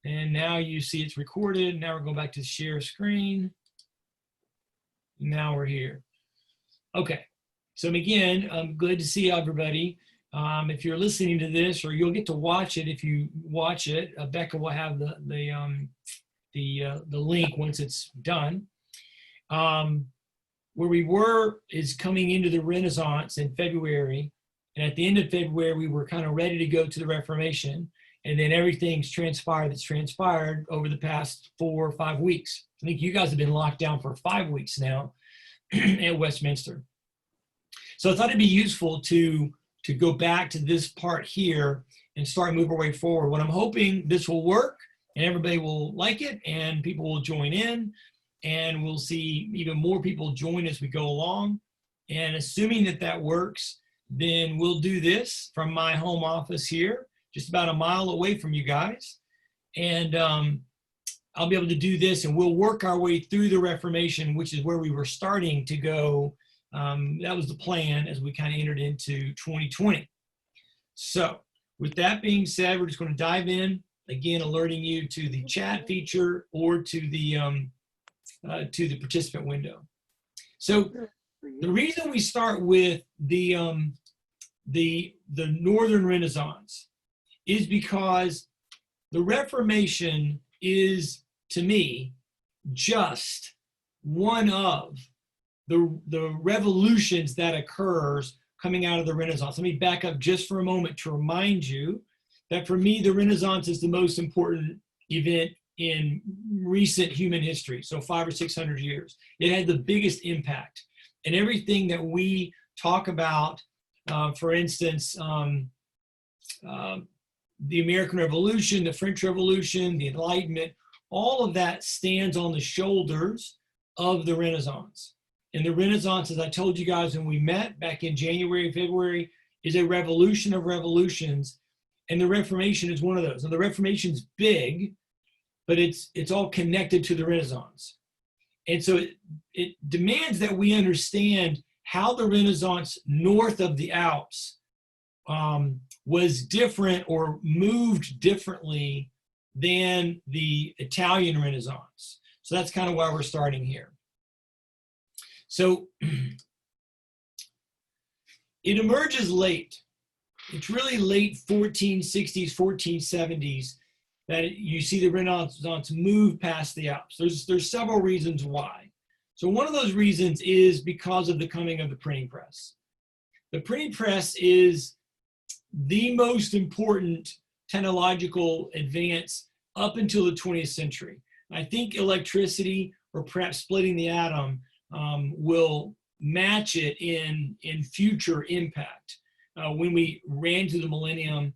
And now you see it's recorded. Now we're going back to share screen. Now we're here. Okay. So again, I'm glad to see everybody. If you're listening to this, or you'll get to watch it if you watch it, Becca will have the link once it's done. Where we were is coming into the Renaissance in February, and at the end of February we were kind of ready to go to the Reformation, and then everything's transpired that's transpired over the past 4 or 5 weeks. I think you guys have been locked down for 5 weeks now at Westminster. So I thought it'd be useful to go back to this part here and start moving our way forward. What I'm hoping this will work and everybody will like it and people will join in, and we'll see even more people join as we go along. And assuming that that works, then we'll do this from my home office here, just about a mile away from you guys. And I'll be able to do this, and we'll work our way through the Reformation, which is where we were starting to go. That was the plan as we kind of entered into 2020. So with that being said, we're just going to dive in, again, alerting you to the chat feature or to the participant window. So the reason we start with the Northern Renaissance is because the Reformation is, to me, just one of the revolutions that occurs coming out of the Renaissance. Let me back up just for a moment to remind you that for me, the Renaissance is the most important event in recent human history, so 500 or 600 years. It had the biggest impact. And everything that we talk about, for instance, the American Revolution, the French Revolution, the Enlightenment, all of that stands on the shoulders of the Renaissance. And the Renaissance, as I told you guys when we met back in January and February, is a revolution of revolutions. And the Reformation is one of those. And the Reformation's big, but it's all connected to the Renaissance. And so it demands that we understand how the Renaissance north of the Alps was different or moved differently than the Italian Renaissance. So that's kind of why we're starting here. So it emerges late. It's really late 1460s, 1470s that you see the Renaissance move past the Alps. There's several reasons why. So one of those reasons is because of the coming of the printing press. The printing press is the most important technological advance up until the 20th century. I think electricity, or perhaps splitting the atom, will match it in future impact. When we ran through the millennium,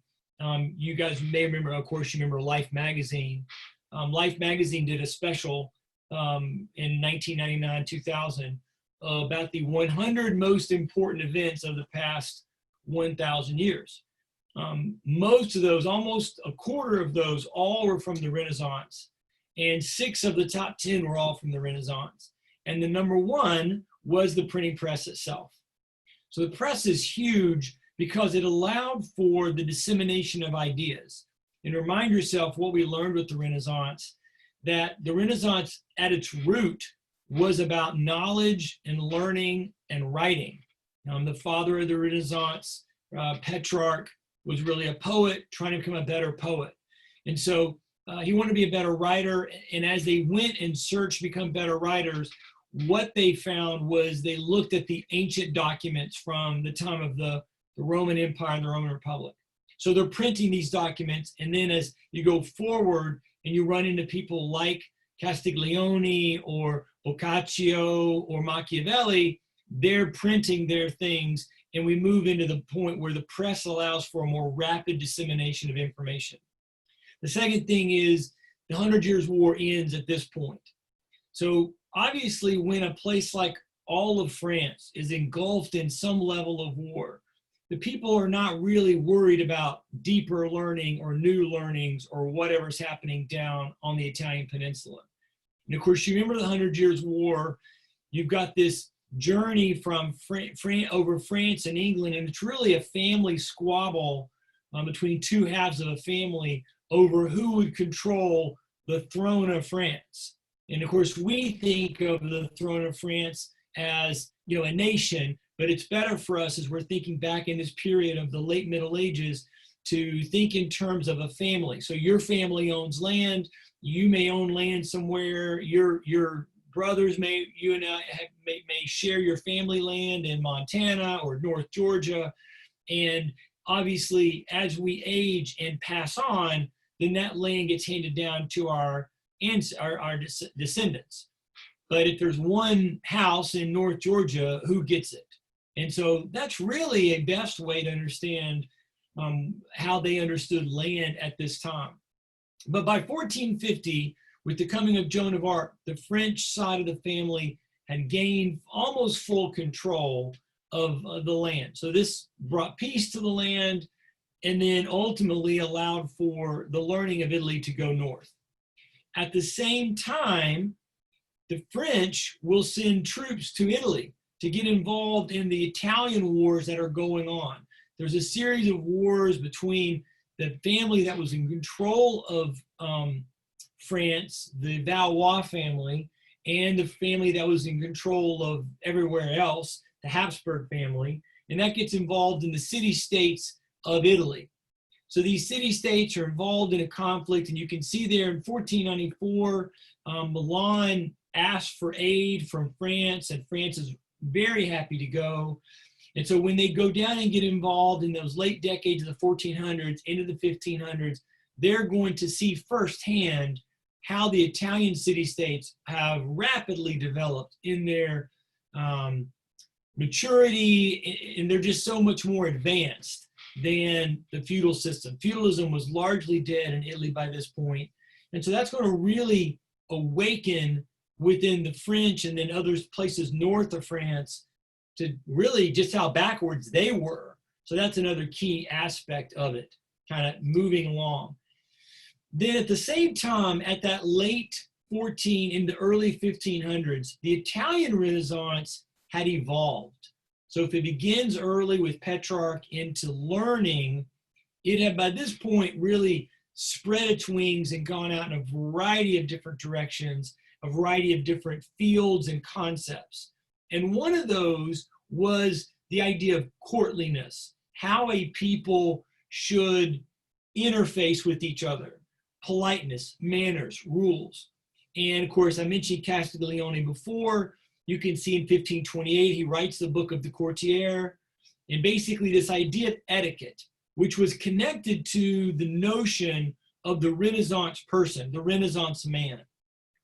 you guys may remember, of course, you remember Life magazine. Life magazine did a special in 1999, 2000 about the 100 most important events of the past 1,000 years. Most of those, almost a quarter of those, all were from the Renaissance, and 6 of the top 10 were all from the Renaissance. And the number 1 was the printing press itself. So the press is huge because it allowed for the dissemination of ideas. And remind yourself what we learned with the Renaissance, that the Renaissance at its root was about knowledge and learning and writing. The father of the Renaissance, Petrarch, was really a poet trying to become a better poet. And so he wanted to be a better writer. And as they went and searched to become better writers, what they found was they looked at the ancient documents from the time of the Roman Empire and the Roman Republic. So they're printing these documents, and then as you go forward and you run into people like Castiglione or Boccaccio or Machiavelli, they're printing their things, and we move into the point where the press allows for a more rapid dissemination of information. The second thing is the 100 Years' War ends at this point. So obviously when a place like all of France is engulfed in some level of war, the people are not really worried about deeper learning or new learnings or whatever's happening down on the Italian peninsula. And of course, you remember the 100 Years' War, you've got this journey from over France and England, and it's really a family squabble between 2 halves of a family over who would control the throne of France. And of course, we think of the throne of France as, you know, a nation, but it's better for us as we're thinking back in this period of the late Middle Ages to think in terms of a family. So your family owns land, you may own land somewhere, your brothers may, you and I may share your family land in Montana or North Georgia. And obviously, as we age and pass on, then that land gets handed down to our descendants. But if there's one house in North Georgia, who gets it? And so that's really a best way to understand how they understood land at this time. But by 1450, with the coming of Joan of Arc, the French side of the family had gained almost full control of the land. So this brought peace to the land and then ultimately allowed for the learning of Italy to go north. At the same time, the French will send troops to Italy to get involved in the Italian wars that are going on. There's a series of wars between the family that was in control of France, the Valois family, and the family that was in control of everywhere else, the Habsburg family, and that gets involved in the city-states of Italy. So these city-states are involved in a conflict, and you can see there in 1494, Milan asked for aid from France, and France is very happy to go. And so when they go down and get involved in those late decades of the 1400s into the 1500s, they're going to see firsthand how the Italian city-states have rapidly developed in their maturity, and they're just so much more advanced than the feudal system. Feudalism was largely dead in Italy by this point. And so that's going to really awaken within the French and then other places north of France to really just how backwards they were. So that's another key aspect of it, kind of moving along. Then at the same time, at that late in the early 1500s, the Italian Renaissance had evolved. So if it begins early with Petrarch into learning, it had by this point really spread its wings and gone out in a variety of different directions, a variety of different fields and concepts. And one of those was the idea of courtliness, how a people should interface with each other, politeness, manners, rules. And of course, I mentioned Castiglione before. You can see in 1528, he writes the book of the Courtier, and basically this idea of etiquette, which was connected to the notion of the Renaissance person, the Renaissance man.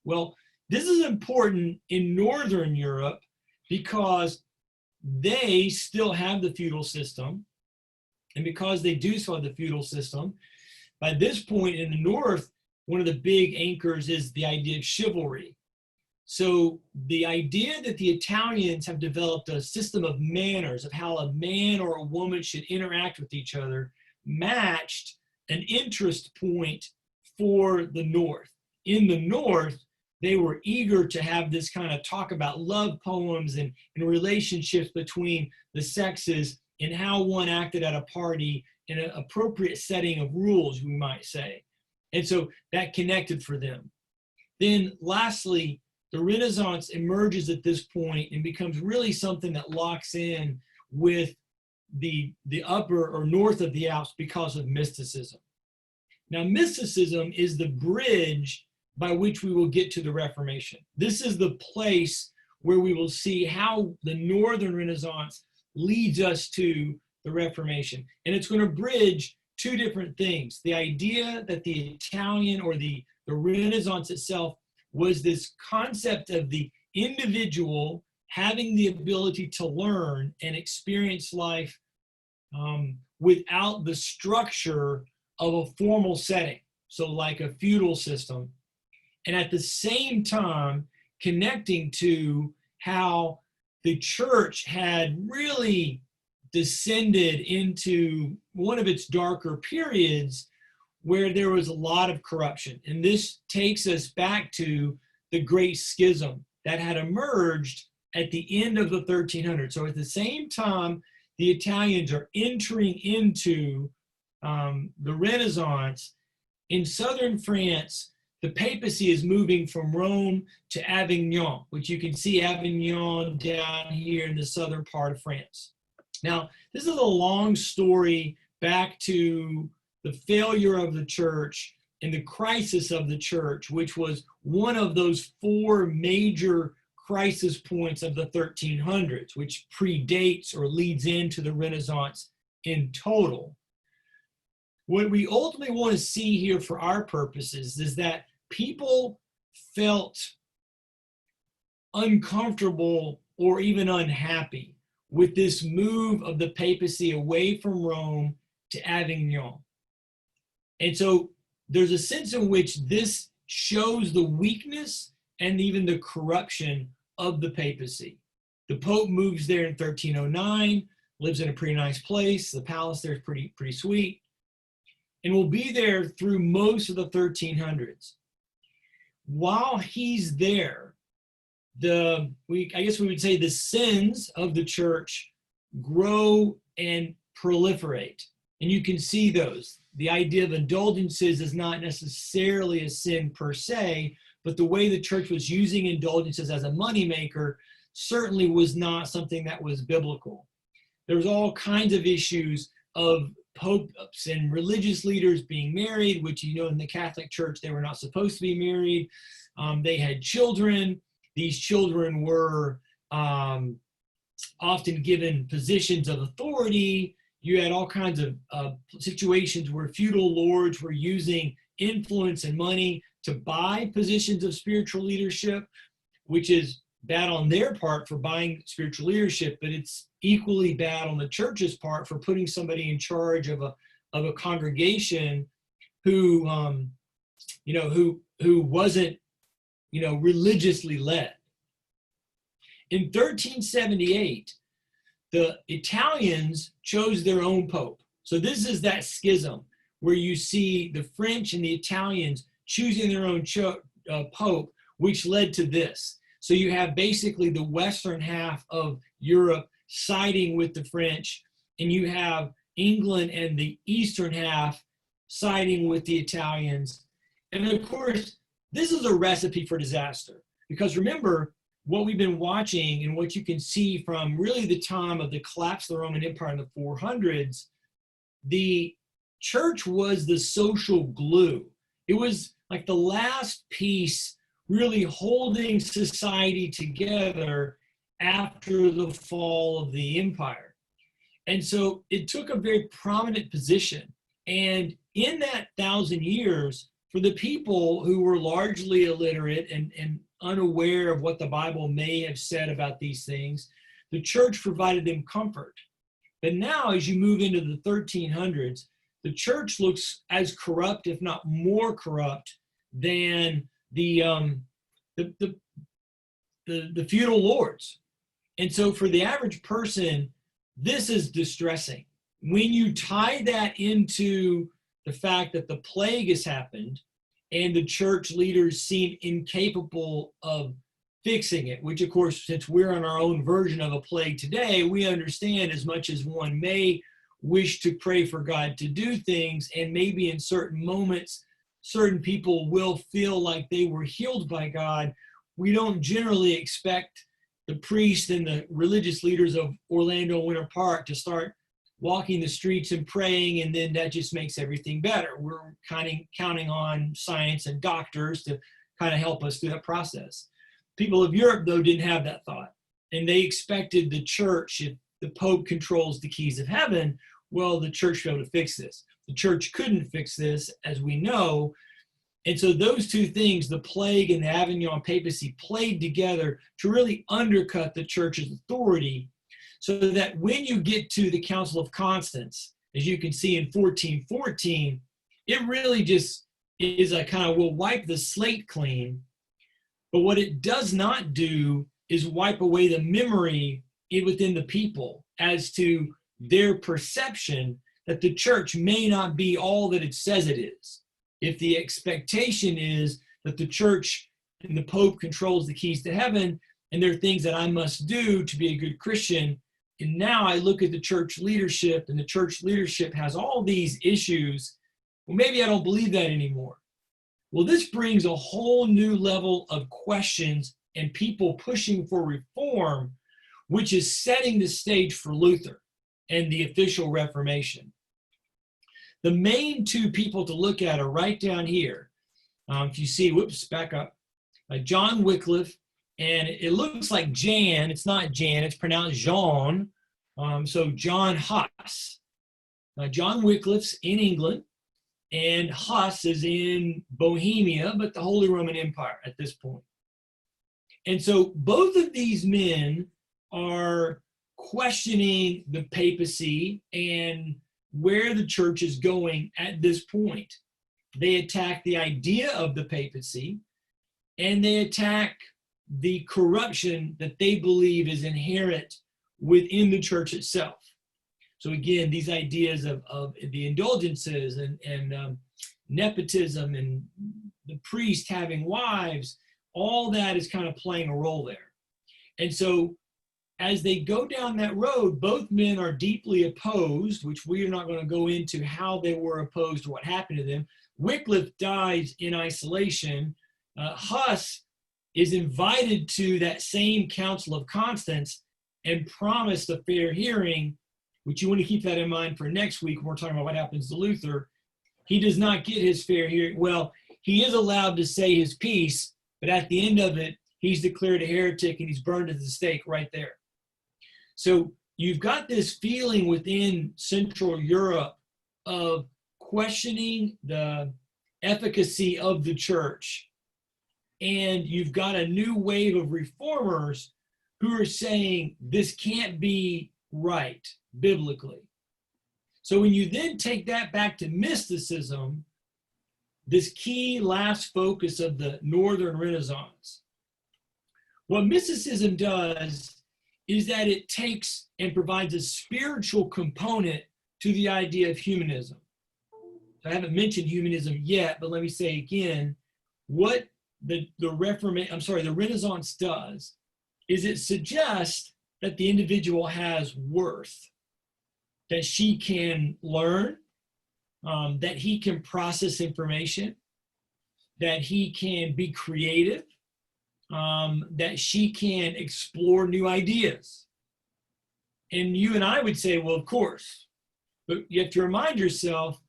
Well, this is important in Northern Europe because they still have the feudal system. And because they do still have the feudal system, by this point in the North, one of the big anchors is the idea of chivalry. So the idea that the Italians have developed a system of manners of how a man or a woman should interact with each other matched an interest point for the North. In the North, they were eager to have this kind of talk about love poems and relationships between the sexes and how one acted at a party in an appropriate setting of rules, we might say. And so that connected for them. Then lastly, the Renaissance emerges at this point and becomes really something that locks in with the upper or north of the Alps because of mysticism. Now, mysticism is the bridge by which we will get to the Reformation. This is the place where we will see how the Northern Renaissance leads us to the Reformation. And it's going to bridge two different things. The idea that the Italian or the Renaissance itself was this concept of the individual having the ability to learn and experience life without the structure of a formal setting, so like a feudal system, and at the same time connecting to how the church had really descended into one of its darker periods where there was a lot of corruption. And this takes us back to the Great Schism that had emerged at the end of the 1300s. So at the same time, the Italians are entering into the Renaissance, in southern France, the papacy is moving from Rome to Avignon, which you can see Avignon down here in the southern part of France. Now, this is a long story back to the failure of the church and the crisis of the church, which was one of those four major crisis points of the 1300s, which predates or leads into the Renaissance in total. What we ultimately want to see here for our purposes is that people felt uncomfortable or even unhappy with this move of the papacy away from Rome to Avignon. And so there's a sense in which this shows the weakness and even the corruption of the papacy. The Pope moves there in 1309, lives in a pretty nice place. The palace there is pretty sweet, and will be there through most of the 1300s. While he's there, I guess we would say the sins of the church grow and proliferate. And you can see those. The idea of indulgences is not necessarily a sin per se, but the way the church was using indulgences as a moneymaker certainly was not something that was biblical. There was all kinds of issues of popes and religious leaders being married, which, you know, in the Catholic Church, they were not supposed to be married. They had children. These children were often given positions of authority. You had all kinds of situations where feudal lords were using influence and money to buy positions of spiritual leadership, which is bad on their part for buying spiritual leadership, but it's equally bad on the church's part for putting somebody in charge of a congregation who wasn't, religiously led. In 1378, the Italians chose their own pope. So this is that schism where you see the French and the Italians choosing their own pope, which led to this. So you have basically the western half of Europe siding with the French, and you have England and the eastern half siding with the Italians. And of course, this is a recipe for disaster, because remember, what we've been watching and what you can see from really the time of the collapse of the Roman Empire in the 400s, the church was the social glue. It was like the last piece really holding society together after the fall of the empire. And so it took a very prominent position. And in that 1,000 years, for the people who were largely illiterate and unaware of what the Bible may have said about these things, the church provided them comfort. But now, as you move into the 1300s, the church looks as corrupt, if not more corrupt, than the feudal lords. And so for the average person, this is distressing. When you tie that into the fact that the plague has happened and the church leaders seem incapable of fixing it, which of course, since we're on our own version of a plague today, we understand as much as one may wish to pray for God to do things, and maybe in certain moments, certain people will feel like they were healed by God, we don't generally expect the priests and the religious leaders of Orlando Winter Park to start walking the streets and praying, and then that just makes everything better. We're counting on science and doctors to kind of help us through that process. People of Europe, though, didn't have that thought, and they expected the church, if the Pope controls the keys of heaven, well, the church should be able to fix this. The church couldn't fix this, as we know. And so those two things, the plague and the Avignon Papacy, played together to really undercut the church's authority, so that when you get to the Council of Constance, as you can see in 1414, it really just is a kind of, we'll wipe the slate clean. But what it does not do is wipe away the memory within the people as to their perception that the church may not be all that it says it is. If the expectation is that the church and the Pope controls the keys to heaven, and there are things that I must do to be a good Christian, and now I look at the church leadership, and the church leadership has all these issues, Well, maybe I don't believe that anymore. Well, this brings a whole new level of questions and people pushing for reform, which is setting the stage for Luther and the official Reformation. The main two people to look at are right down here. If you see, whoops, back up, John Wycliffe, and it looks like Jan. It's not Jan, it's pronounced Jean. So John Huss. John Wycliffe's in England, and Huss is in Bohemia, but the Holy Roman Empire at this point. And so both of these men are questioning the papacy and where the church is going at this point. They attack the idea of the papacy, and they attack the corruption that they believe is inherent within the church itself. So again, these ideas of the indulgences and nepotism and the priest having wives, all that is kind of playing a role there. And so as they go down that road, both men are deeply opposed, which we are not going to go into how they were opposed or what happened to them. Wycliffe dies in isolation. Huss is invited to that same Council of Constance and promised a fair hearing, which you want to keep that in mind for next week when we're talking about what happens to Luther. He does not get his fair hearing. Well, he is allowed to say his piece, but at the end of it, he's declared a heretic and he's burned at the stake right there. So you've got this feeling within Central Europe of questioning the efficacy of the church. And you've got a new wave of reformers who are saying this can't be right biblically. So when you then take that back to mysticism, this key last focus of the Northern Renaissance, what mysticism does is that it takes and provides a spiritual component to the idea of humanism. So I haven't mentioned humanism yet, but let me say again, what the Renaissance does is it suggests that the individual has worth, that she can learn, that he can process information, that he can be creative, that she can explore new ideas. And you and I would say, well, of course, but you have to remind yourself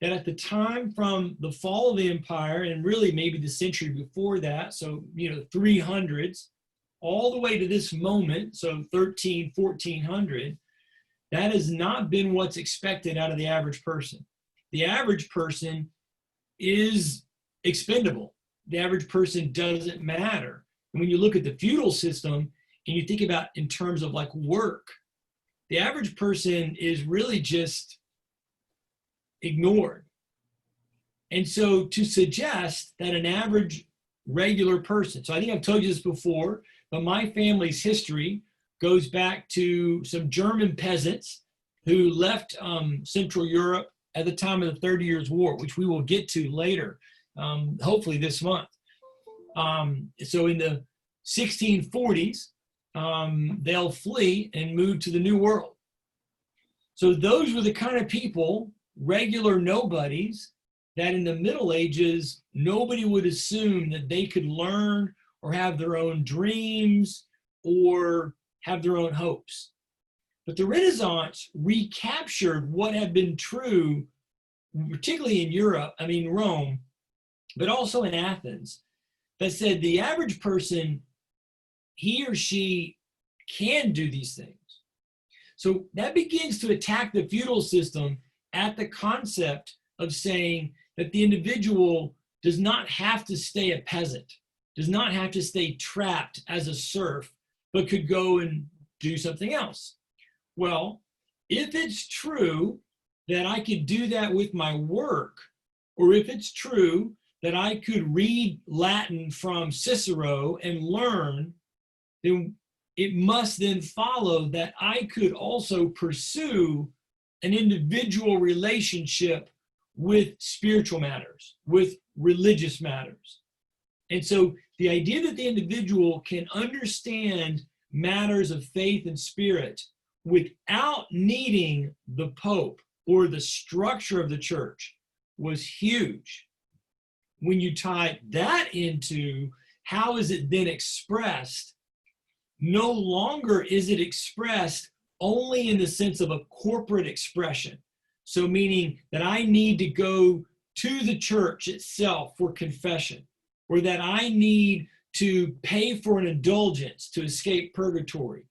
that at the time from the fall of the empire, and really maybe the century before that, so, 300s, all the way to this moment, so 1400, that has not been what's expected out of the average person. The average person is expendable. The average person doesn't matter. And when you look at the feudal system and you think about in terms of like work, the average person is really just ignored. And so to suggest that an average regular person, so I think I've told you this before, but my family's history goes back to some German peasants who left Central Europe at the time of the 30 Years' War, which we will get to later, hopefully this month. So in the 1640s, they'll flee and move to the New World. So those were the kind of people, regular nobodies, that in the Middle Ages, nobody would assume that they could learn or have their own dreams or have their own hopes. But the Renaissance recaptured what had been true, particularly in Europe, Rome, but also in Athens, that said the average person, he or she can do these things. So that begins to attack the feudal system at the concept of saying that the individual does not have to stay a peasant, does not have to stay trapped as a serf, but could go and do something else. Well, if it's true that I could do that with my work, or if it's true that I could read Latin from Cicero and learn, then it must then follow that I could also pursue an individual relationship with spiritual matters, with religious matters. And so the idea that the individual can understand matters of faith and spirit without needing the Pope or the structure of the church was huge. When you tie that into how is it then expressed, no longer is it expressed only in the sense of a corporate expression. So meaning that I need to go to the church itself for confession, or that I need to pay for an indulgence to escape purgatory.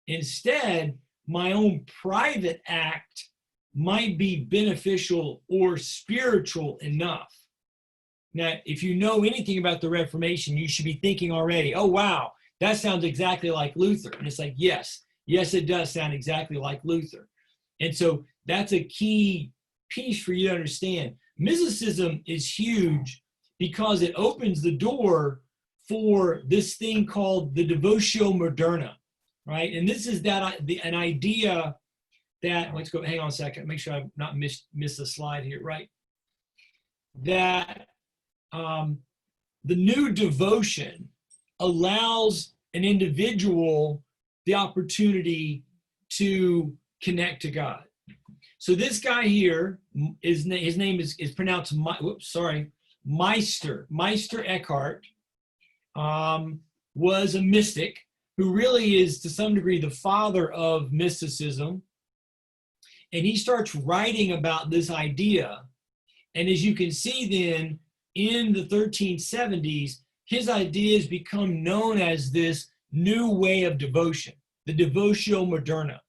Instead, my own private act might be beneficial or spiritual enough. Now, if you know anything about the Reformation, you should be thinking already, oh, wow, that sounds exactly like Luther. And it's like, yes, it does sound exactly like Luther. And so that's a key piece for you to understand. Mysticism is huge because it opens the door for this thing called the Devotio Moderna, right? And this is an idea that, let's go, hang on a second, make sure I've not missed the slide here, right? That the new devotion allows an individual the opportunity to connect to God. So this guy here, his name is pronounced, Meister Eckhart, was a mystic who really is to some degree the father of mysticism. And he starts writing about this idea. And as you can see then, in the 1370s, his ideas become known as this new way of devotion, the Devotio Moderna.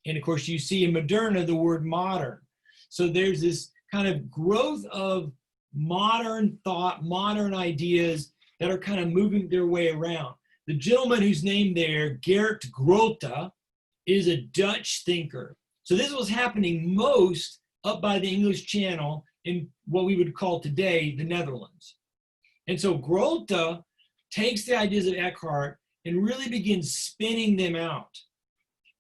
And of course, you see in Moderna the word modern. So there's this kind of growth of modern thought, modern ideas that are kind of moving their way around. The gentleman who's named there, Geert Groote, is a Dutch thinker. So this was happening most up by the English Channel in what we would call today the Netherlands. And so Groote takes the ideas of Eckhart and really begins spinning them out.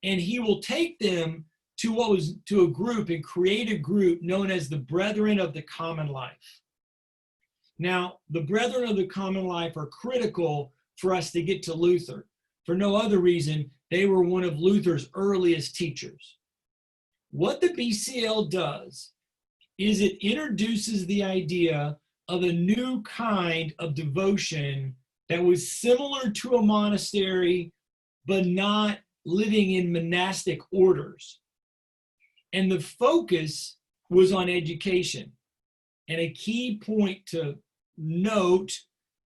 And he will take them to a group and create a group known as the Brethren of the Common Life. Now, the Brethren of the Common Life are critical for us to get to Luther. For no other reason, they were one of Luther's earliest teachers. What the BCL does is it introduces the idea of a new kind of devotion that was similar to a monastery, but not living in monastic orders. And the focus was on education. And a key point to note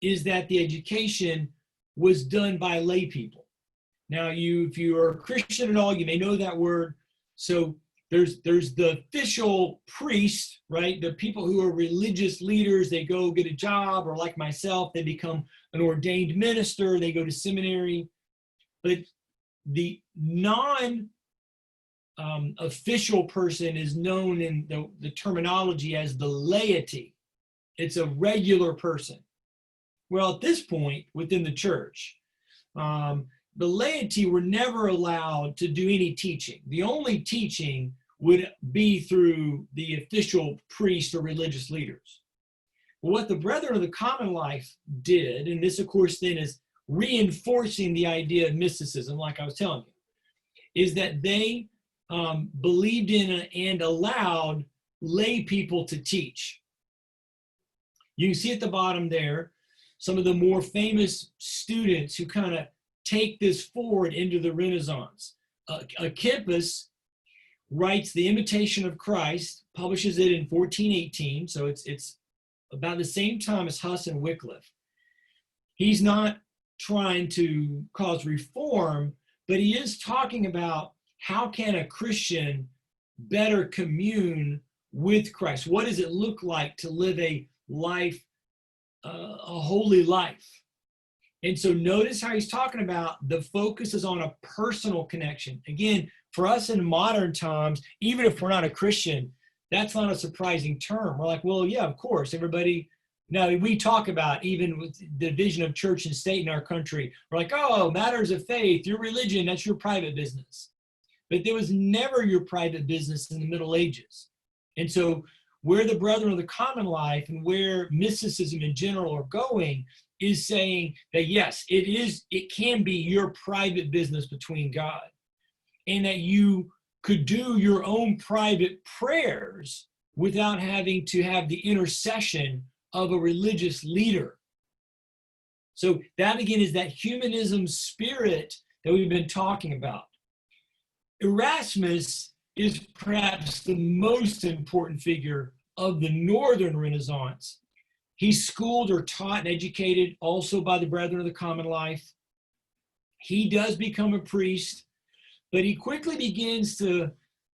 is that the education was done by lay people. Now, if you are a Christian at all, you may know that word. So there's the official priest, right? The people who are religious leaders, they go get a job, or like myself, they become an ordained minister, they go to seminary. But the non-official person is known in the terminology as the laity. It's a regular person. Well, at this point within the church, the laity were never allowed to do any teaching. The only teaching would be through the official priest or religious leaders. Well, what the Brethren of the Common Life did, and this of course then is reinforcing the idea of mysticism, like I was telling you, is that they believed in and allowed lay people to teach. You can see at the bottom there some of the more famous students who kind of take this forward into the Renaissance. Kempis writes The Imitation of Christ, publishes it in 1418, so it's about the same time as Huss and Wycliffe. He's not trying to cause reform, but he is talking about how can a Christian better commune with Christ? What does it look like to live a life, a holy life? And so notice how he's talking about the focus is on a personal connection. Again, for us in modern times, even if we're not a Christian, that's not a surprising term. We're like, well, yeah, of course, everybody. Now, we talk about even with the division of church and state in our country, we're like, oh, matters of faith, your religion, that's your private business. But there was never your private business in the Middle Ages. And so where the Brethren of the Common Life and where mysticism in general are going is saying that, yes, it can be your private business between God, and that you could do your own private prayers without having to have the intercession of a religious leader. So that again is that humanism spirit that we've been talking about. Erasmus is perhaps the most important figure of the Northern Renaissance. He's schooled or taught and educated also by the Brethren of the Common Life. He does become a priest, but he quickly begins to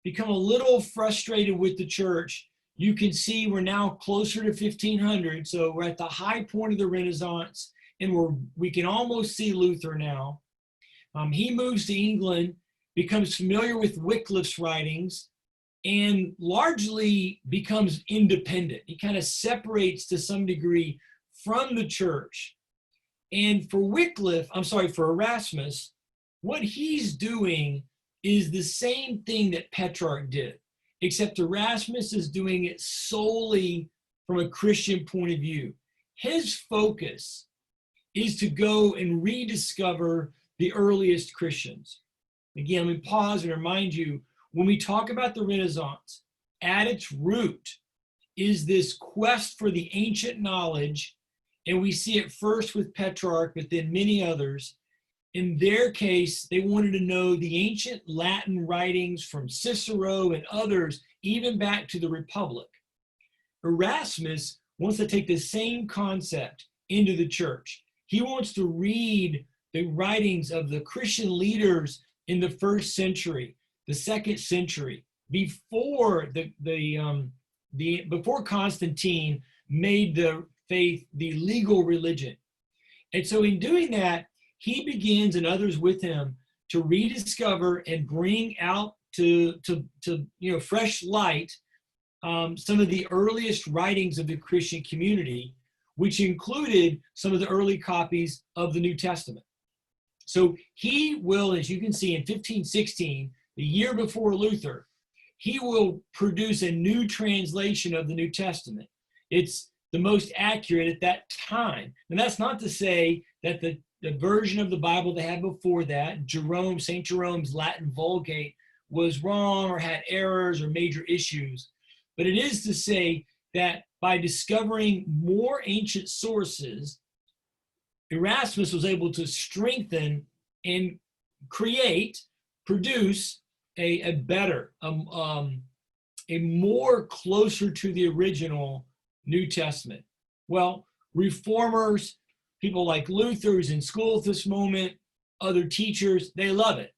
become a little frustrated with the church. You can see we're now closer to 1500, so we're at the high point of the Renaissance, and we can almost see Luther now. He moves to England, becomes familiar with Wycliffe's writings, and largely becomes independent. He kind of separates to some degree from the church. And for Erasmus, what he's doing is the same thing that Petrarch did, except Erasmus is doing it solely from a Christian point of view. His focus is to go and rediscover the earliest Christians. Again, let me pause and remind you, when we talk about the Renaissance, at its root is this quest for the ancient knowledge, and we see it first with Petrarch, but then many others. In their case, they wanted to know the ancient Latin writings from Cicero and others, even back to the Republic. Erasmus wants to take the same concept into the church. He wants to read the writings of the Christian leaders in the first century, the second century, before before Constantine made the faith the legal religion. And so in doing that, he begins, and others with him, to rediscover and bring out to fresh light some of the earliest writings of the Christian community, which included some of the early copies of the New Testament. So he will, as you can see, in 1516, the year before Luther, he will produce a new translation of the New Testament. It's the most accurate at that time. And that's not to say that the version of the Bible they had before that, St. Jerome's Latin Vulgate, was wrong or had errors or major issues. But it is to say that by discovering more ancient sources, Erasmus was able to strengthen and produce a better, a more closer to the original New Testament. Well, reformers, people like Luther, who's in school at this moment, other teachers, they love it.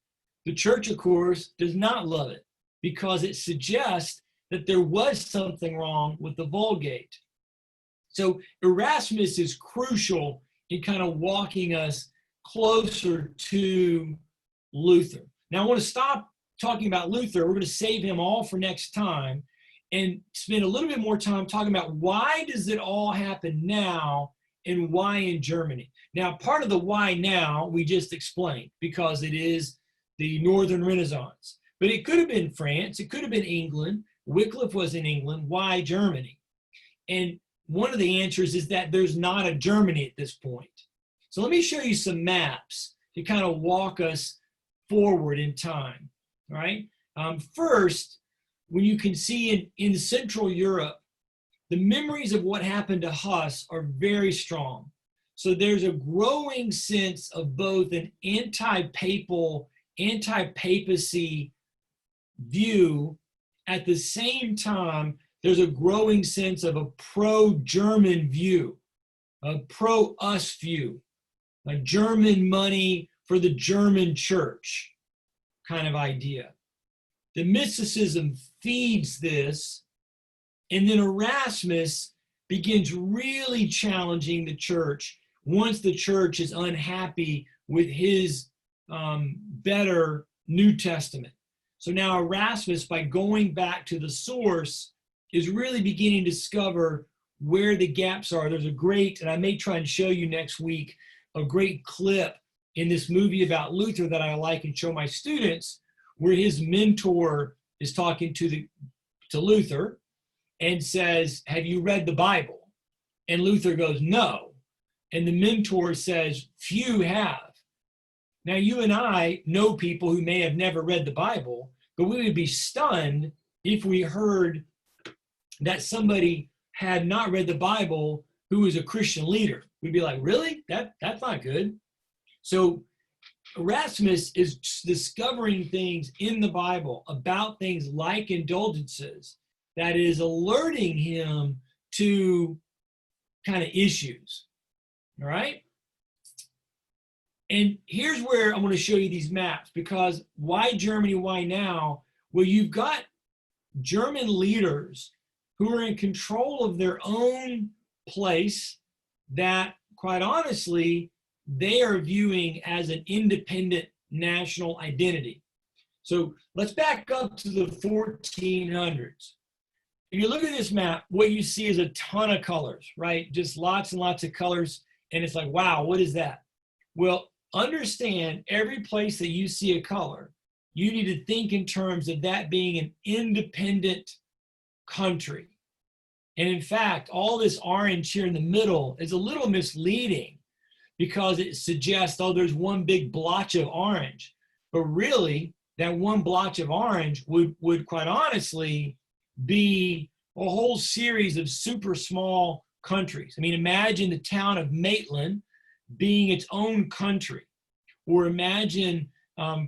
The church, of course, does not love it because it suggests that there was something wrong with the Vulgate. So Erasmus is crucial in kind of walking us closer to Luther. Now I want to stop talking about Luther. We're going to save him all for next time and spend a little bit more time talking about why does it all happen now and why in Germany. Now, part of the why now we just explained, because it is the Northern Renaissance. But it could have been France, it could have been England. Wycliffe was in England. Why Germany? And one of the answers is that there's not a Germany at this point. So let me show you some maps to kind of walk us forward in time, all right? First, when you can see in Central Europe, the memories of what happened to Huss are very strong. So there's a growing sense of both an anti-papal, anti-papacy view. At the same time, there's a growing sense of a pro-German view, a pro-us view, a German money for the German church kind of idea. The mysticism feeds this, and then Erasmus begins really challenging the church once the church is unhappy with his better New Testament. So now Erasmus, by going back to the source, is really beginning to discover where the gaps are. There's a great, and I may try and show you next week, a great clip in this movie about Luther that I like and show my students, where his mentor is talking to Luther and says, "Have you read the Bible?" And Luther goes, "No." And the mentor says, "Few have." Now, you and I know people who may have never read the Bible, but we would be stunned if we heard that somebody had not read the Bible who was a Christian leader. We'd be like, really? That's not good. So Erasmus is discovering things in the Bible about things like indulgences that is alerting him to kind of issues. All right? And here's where I'm going to show you these maps, because why Germany, why now? Well, you've got German leaders who are in control of their own place that, quite honestly, they are viewing as an independent national identity. So let's back up to the 1400s. If you look at this map, what you see is a ton of colors, right? Just lots and lots of colors. And it's like, wow, what is that? Well, understand every place that you see a color, you need to think in terms of that being an independent country. And in fact, all this orange here in the middle is a little misleading because it suggests, oh, there's one big blotch of orange. But really, that one blotch of orange would quite honestly be a whole series of super small countries. I mean, imagine the town of Maitland being its own country, or imagine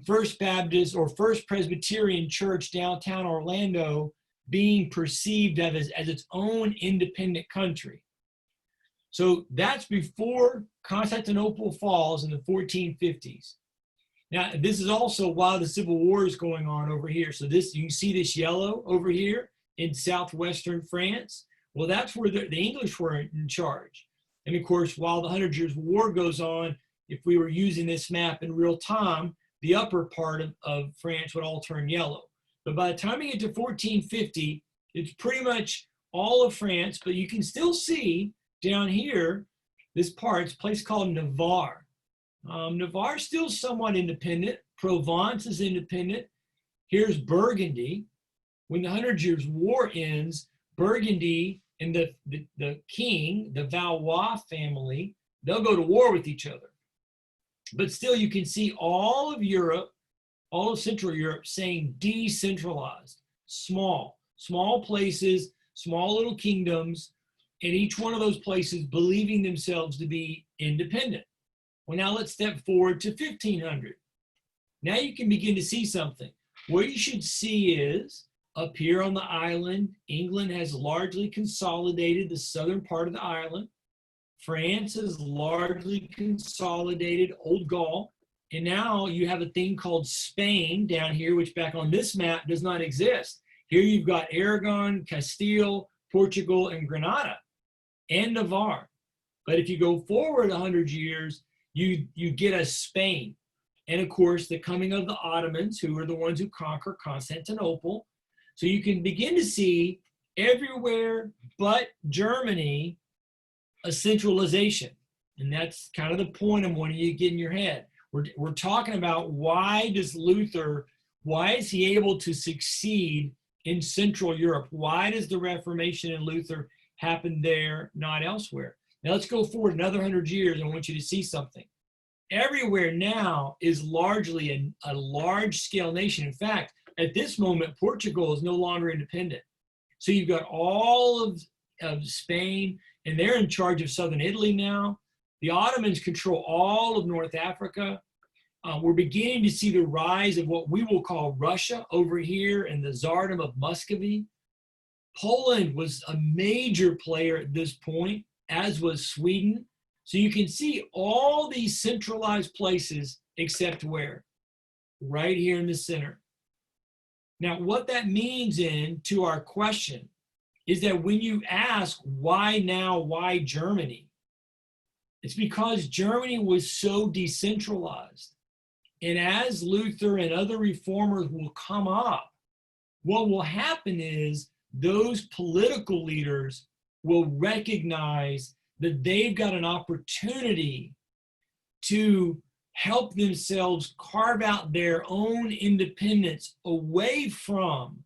First Baptist or First Presbyterian Church downtown Orlando being perceived as its own independent country. So that's before Constantinople falls in the 1450s. Now, this is also while the Civil War is going on over here. So this, you can see this yellow over here in southwestern France. Well, that's where the English were in charge. And of course, while the 100 Years' War goes on, if we were using this map in real time, the upper part of France would all turn yellow. But by the time you get to 1450, it's pretty much all of France, but you can still see down here, this part, it's a place called Navarre. Navarre is still somewhat independent. Provence is independent. Here's Burgundy. When the 100 Years' War ends, Burgundy and the king, the Valois family, they'll go to war with each other. But still, you can see all of Europe, all of Central Europe saying decentralized, small places, small little kingdoms, and each one of those places believing themselves to be independent. Well, now let's step forward to 1500. Now you can begin to see something. What you should see is, up here on the island, England has largely consolidated the southern part of the island. France has largely consolidated Old Gaul. And now you have a thing called Spain down here, which back on this map does not exist. Here you've got Aragon, Castile, Portugal, and Granada, and Navarre. But if you go forward 100 years, you get a Spain. And of course, the coming of the Ottomans, who are the ones who conquer Constantinople. So you can begin to see everywhere but Germany a centralization. And that's kind of the point I'm wanting you to get in your head. We're talking about why is he able to succeed in Central Europe? Why does the Reformation and Luther happen there, not elsewhere? Now let's go forward another 100 years. I want you to see something. Everywhere now is largely a large-scale nation. In fact, at this moment, Portugal is no longer independent. So you've got all of Spain, and they're in charge of southern Italy now. The Ottomans control all of North Africa. We're beginning to see the rise of what we will call Russia over here and the Tsardom of Muscovy. Poland was a major player at this point, as was Sweden. So you can see all these centralized places except where? Right here in the center. Now, what that means to our question is that when you ask, why now, why Germany? It's because Germany was so decentralized. And as Luther and other reformers will come up, what will happen is those political leaders will recognize that they've got an opportunity to help themselves carve out their own independence away from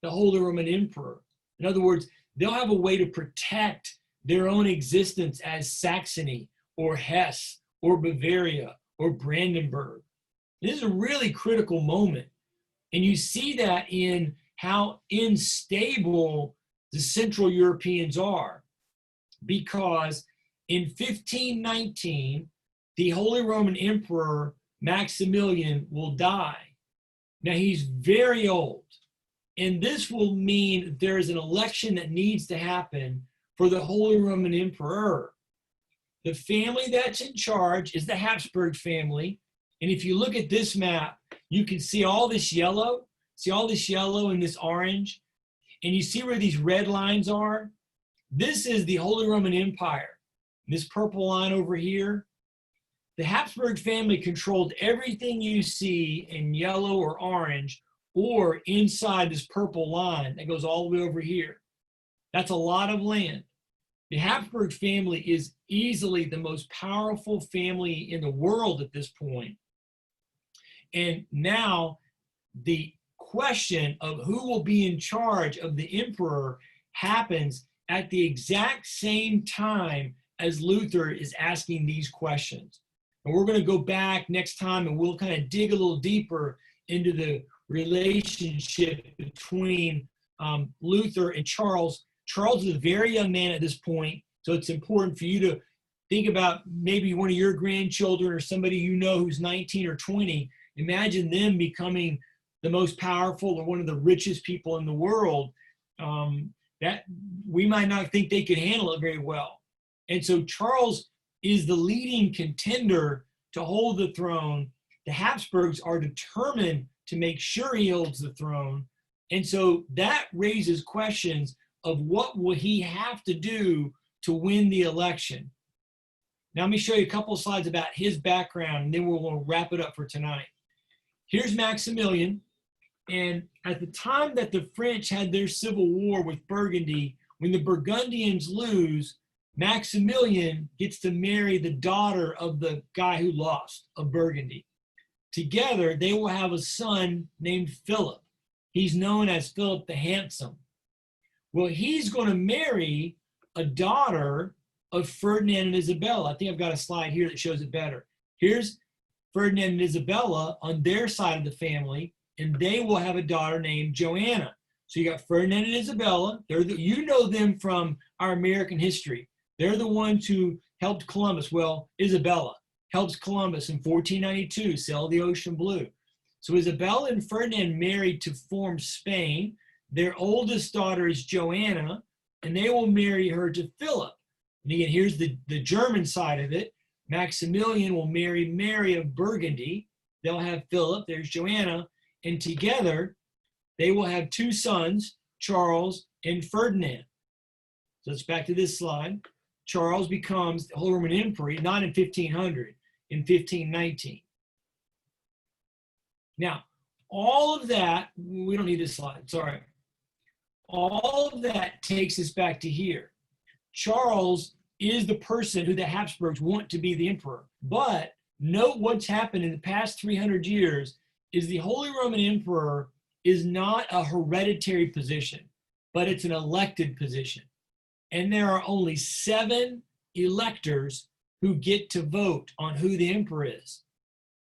the Holy Roman Emperor. In other words, they'll have a way to protect their own existence as Saxony or Hesse or Bavaria or Brandenburg. This is a really critical moment. And you see that in how unstable the Central Europeans are, because in 1519, the Holy Roman Emperor Maximilian will die. Now, he's very old, and this will mean there is an election that needs to happen for the Holy Roman Emperor. The family that's in charge is the Habsburg family, and if you look at this map, you can see all this yellow, and this orange, and you see where these red lines are? This is the Holy Roman Empire. This purple line over here, the Habsburg family controlled everything you see in yellow or orange or inside this purple line that goes all the way over here. That's a lot of land. The Habsburg family is easily the most powerful family in the world at this point. And now the question of who will be in charge of the emperor happens at the exact same time as Luther is asking these questions. And we're going to go back next time and we'll kind of dig a little deeper into the relationship between Luther and Charles. Charles is a very young man at this point, so it's important for you to think about maybe one of your grandchildren or somebody you know who's 19 or 20. Imagine them becoming the most powerful or one of the richest people in the world. That we might not think they could handle it very well. And so Charles is the leading contender to hold the throne. The Habsburgs are determined to make sure he holds the throne. And so that raises questions of what will he have to do to win the election. Now let me show you a couple of slides about his background, and then we'll wrap it up for tonight. Here's Maximilian. And at the time that the French had their civil war with Burgundy, when the Burgundians lose, Maximilian gets to marry the daughter of the guy who lost, of Burgundy. Together, they will have a son named Philip. He's known as Philip the Handsome. Well, he's going to marry a daughter of Ferdinand and Isabella. I think I've got a slide here that shows it better. Here's Ferdinand and Isabella on their side of the family, and they will have a daughter named Joanna. So you got Ferdinand and Isabella. You know them from our American history. They're the ones who helped Columbus. Well, Isabella helps Columbus in 1492 sail the ocean blue. So Isabella and Ferdinand married to form Spain. Their oldest daughter is Joanna, and they will marry her to Philip. And again, here's the German side of it. Maximilian will marry Mary of Burgundy. They'll have Philip. There's Joanna. And together, they will have two sons, Charles and Ferdinand. So let's back to this slide. Charles becomes the Holy Roman Emperor, not in 1500, in 1519. Now, all of that, we don't need this slide, sorry. All of that takes us back to here. Charles is the person who the Habsburgs want to be the emperor. But note what's happened in the past 300 years is the Holy Roman Emperor is not a hereditary position, but it's an elected position. And there are only 7 electors who get to vote on who the emperor is.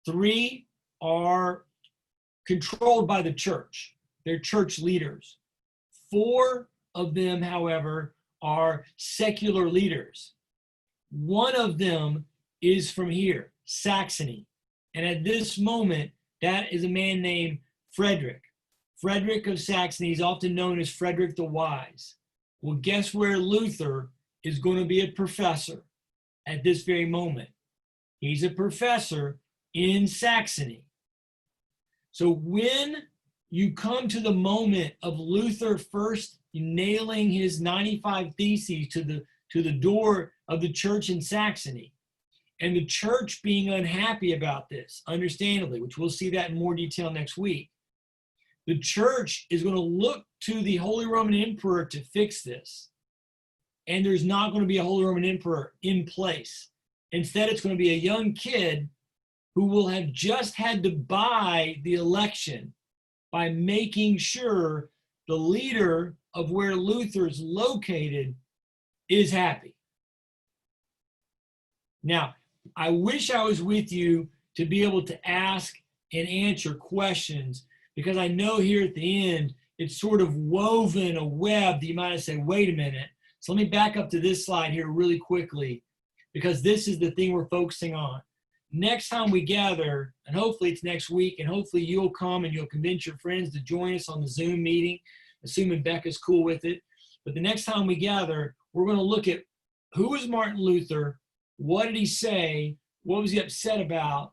3 are controlled by the church. They're church leaders. 4 of them, however, are secular leaders. 1 of them is from here, Saxony. And at this moment, that is a man named Frederick. Frederick of Saxony is often known as Frederick the Wise. Well, guess where Luther is going to be a professor at this very moment? He's a professor in Saxony. So when you come to the moment of Luther first nailing his 95 Theses to the door of the church in Saxony, and the church being unhappy about this, understandably, which we'll see that in more detail next week, the church is going to look to the Holy Roman Emperor to fix this. And there's not going to be a Holy Roman Emperor in place. Instead, it's going to be a young kid who will have just had to buy the election by making sure the leader of where Luther is located is happy. Now, I wish I was with you to be able to ask and answer questions, because I know here at the end it's sort of woven a web that you might have said, wait a minute. So let me back up to this slide here really quickly, because this is the thing we're focusing on. Next time we gather, and hopefully it's next week, and hopefully you'll come and you'll convince your friends to join us on the Zoom meeting, assuming Becca's cool with it. But the next time we gather, we're going to look at who was Martin Luther, what did he say, what was he upset about,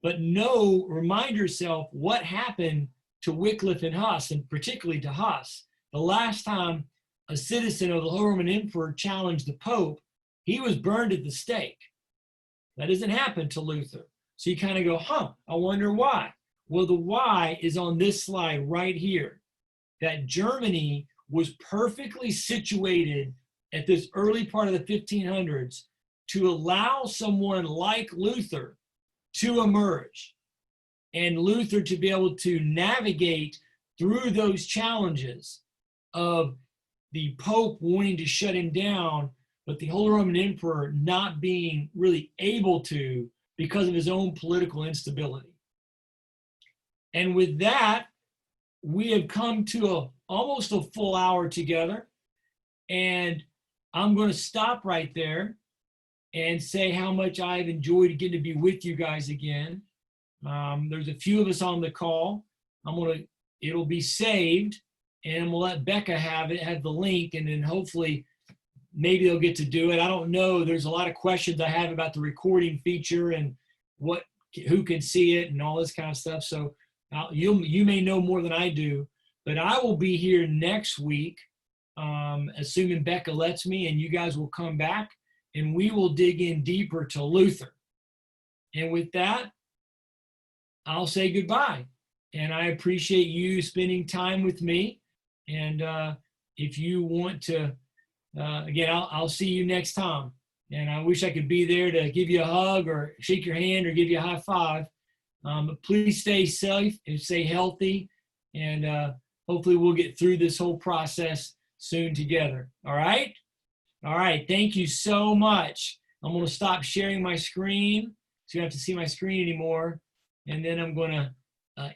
but remind yourself what happened to Wycliffe and Huss, and particularly to Huss. The last time a citizen of the Holy Roman Emperor challenged the Pope, he was burned at the stake. That doesn't happen to Luther. So you kind of go, I wonder why. Well, the why is on this slide right here, that Germany was perfectly situated at this early part of the 1500s to allow someone like Luther to emerge, and Luther to be able to navigate through those challenges of the Pope wanting to shut him down, but the Holy Roman Emperor not being really able to because of his own political instability. And with that, we have come to almost a full hour together, and I'm going to stop right there and say how much I've enjoyed getting to be with you guys again. There's a few of us on the call. It'll be saved, and we'll let Becca have the link, and then hopefully maybe they'll get to do it. I don't know. There's a lot of questions I have about the recording feature and who can see it and all this kind of stuff. So you may know more than I do, but I will be here next week, assuming Becca lets me, and you guys will come back, and we will dig in deeper to Luther. And with that, I'll say goodbye. And I appreciate you spending time with me. And if you want to, again, I'll see you next time. And I wish I could be there to give you a hug or shake your hand or give you a high five. But please stay safe and stay healthy. And hopefully we'll get through this whole process soon together. All right? All right. Thank you so much. I'm going to stop sharing my screen, so you don't have to see my screen anymore. And then I'm going to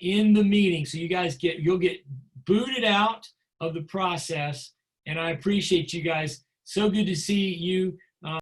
end the meeting. So you guys you'll get booted out of the process. And I appreciate you guys. So good to see you.